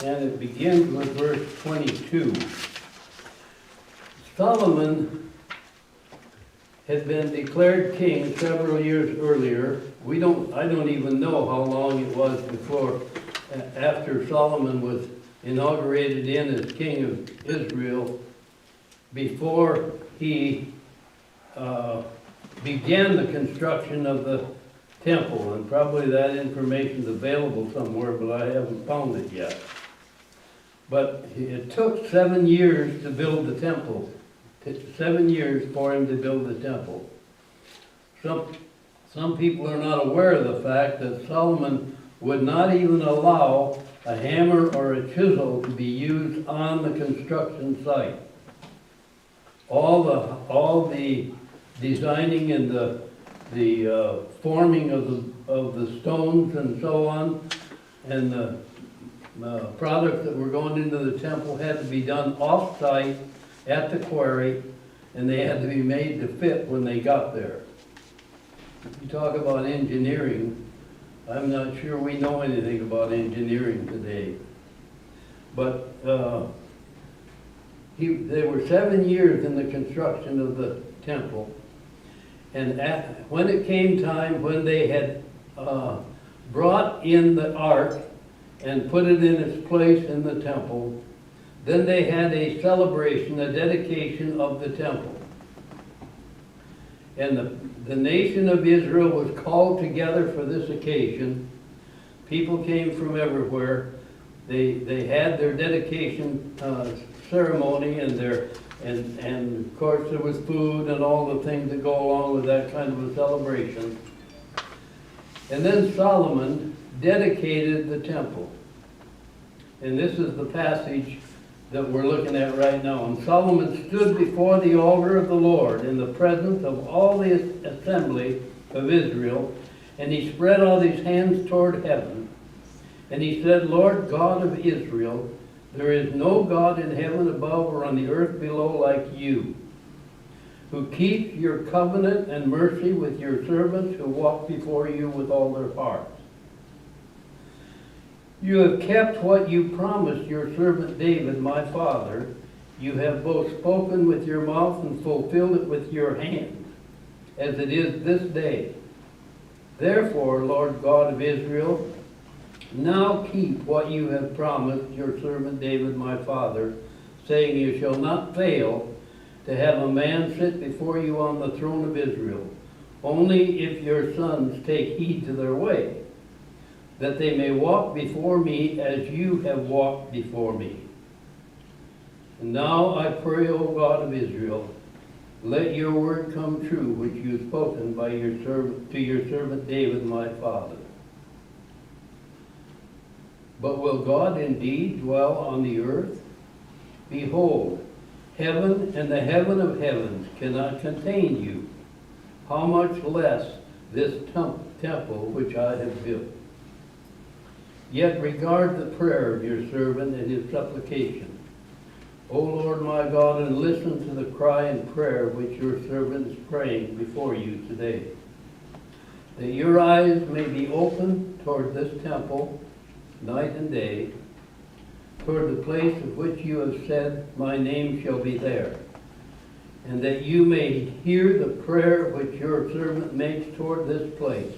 and it begins with verse 22. Solomon had been declared king several years earlier. I don't even know how long it was before, after Solomon was inaugurated in as king of Israel, before he began the construction of the temple. And probably that information is available somewhere, but I haven't found it yet. But it took 7 years to build the temple. 7 years for him to build the temple. Some people are not aware of the fact that Solomon would not even allow a hammer or a chisel to be used on the construction site. All the designing and the forming of the stones and so on, and the products that were going into the temple had to be done off-site at the quarry, and they had to be made to fit when they got there. If you talk about engineering, I'm not sure we know anything about engineering today. But they were 7 years in the construction of the temple. And when it came time when they had brought in the ark and put it in its place in the temple, then they had a celebration, a dedication of the temple. And the nation of Israel was called together for this occasion. People came from everywhere. They had their dedication ceremony, and of course there was food and all the things that go along with that kind of a celebration. And then Solomon dedicated the temple. And this is the passage that we're looking at right now. And Solomon stood before the altar of the Lord in the presence of all the assembly of Israel, and he spread out his hands toward heaven. And he said, Lord God of Israel, there is no God in heaven above or on the earth below like you, who keeps your covenant and mercy with your servants who walk before you with all their hearts. You have kept what you promised your servant David, my father. You have both spoken with your mouth and fulfilled it with your hands, as it is this day. Therefore, Lord God of Israel, now keep what you have promised your servant David, my father, saying, you shall not fail to have a man sit before you on the throne of Israel, only if your sons take heed to their way, that they may walk before me as you have walked before me. And now I pray, O God of Israel, let your word come true, which you have spoken by to your servant David, my father. But will God indeed dwell on the earth? Behold, heaven and the heaven of heavens cannot contain you. How much less this temple which I have built? Yet regard the prayer of your servant and his supplication, O Lord my God, and listen to the cry and prayer which your servant is praying before you today, that your eyes may be open toward this temple night and day, toward the place of which you have said, my name shall be there, and that you may hear the prayer which your servant makes toward this place.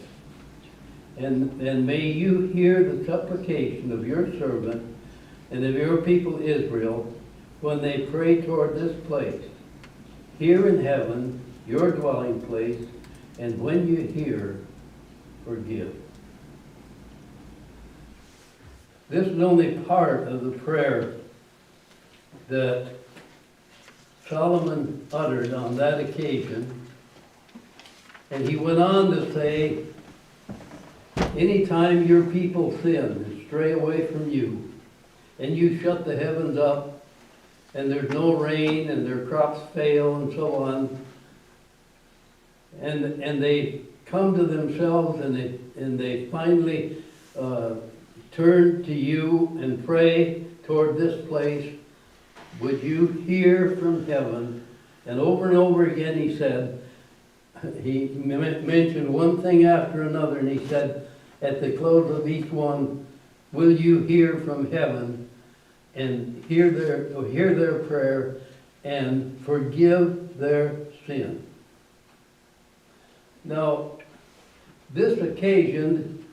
And may you hear the supplication of your servant and of your people Israel when they pray toward this place, here in heaven, your dwelling place, and when you hear, forgive. This is only part of the prayer that Solomon uttered on that occasion. And he went on to say, anytime your people sin and stray away from you, and you shut the heavens up, and there's no rain, and their crops fail, and so on, and they come to themselves, and they finally turn to you and pray toward this place, would you hear from heaven? And over again he said, he mentioned one thing after another, and he said, at the close of each one, will you hear from heaven and hear their prayer and forgive their sin. Now, this occasioned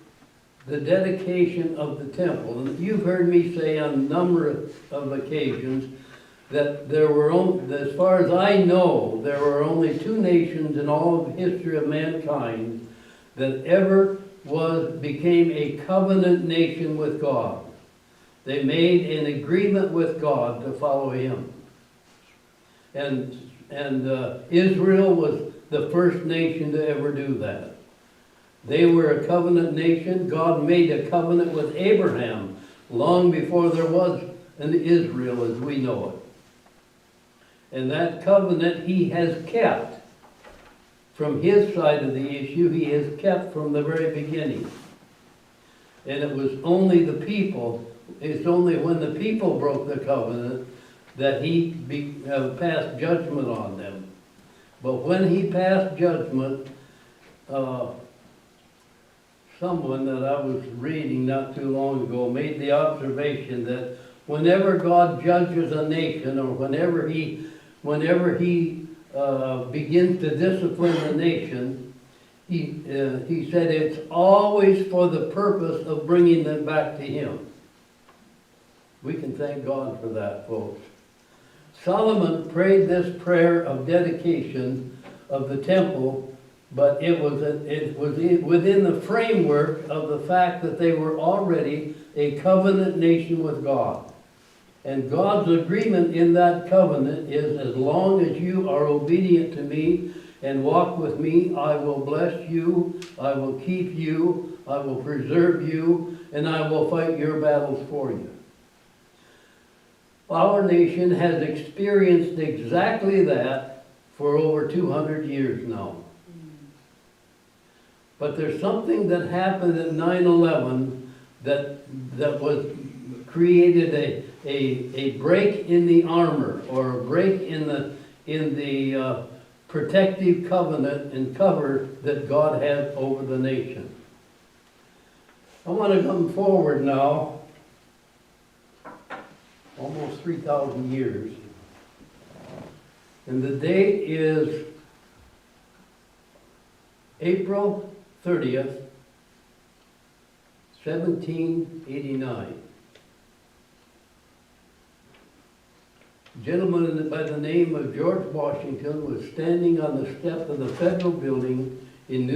the dedication of the temple. And you've heard me say on a number of occasions that there were only, as far as I know, there were only two nations in all of the history of mankind that ever became a covenant nation with God. They made an agreement with God to follow Him. And Israel was the first nation to ever do that. They were a covenant nation. God made a covenant with Abraham long before there was an Israel as we know it. And that covenant He has kept. From His side of the issue, He has kept from the very beginning. And it was only the people, it's only when the people broke the covenant that He passed judgment on them. But when He passed judgment, someone that I was reading not too long ago made the observation that whenever God judges a nation, or whenever He begins to discipline a nation, he said it's always for the purpose of bringing them back to Him. We can thank God for that, folks. Solomon prayed this prayer of dedication of the temple, but it was within the framework of the fact that they were already a covenant nation with God. And God's agreement in that covenant is, as long as you are obedient to me and walk with me, I will bless you, I will keep you, I will preserve you, and I will fight your battles for you. Our nation has experienced exactly that for over 200 years now. But there's something that happened at 9/11 that was created a break in the armor, or a break in the protective covenant and cover that God has over the nation. I want to come forward now, almost 3,000 years, and the date is April 30th, 1789. A gentleman by the name of George Washington was standing on the step of the federal building in New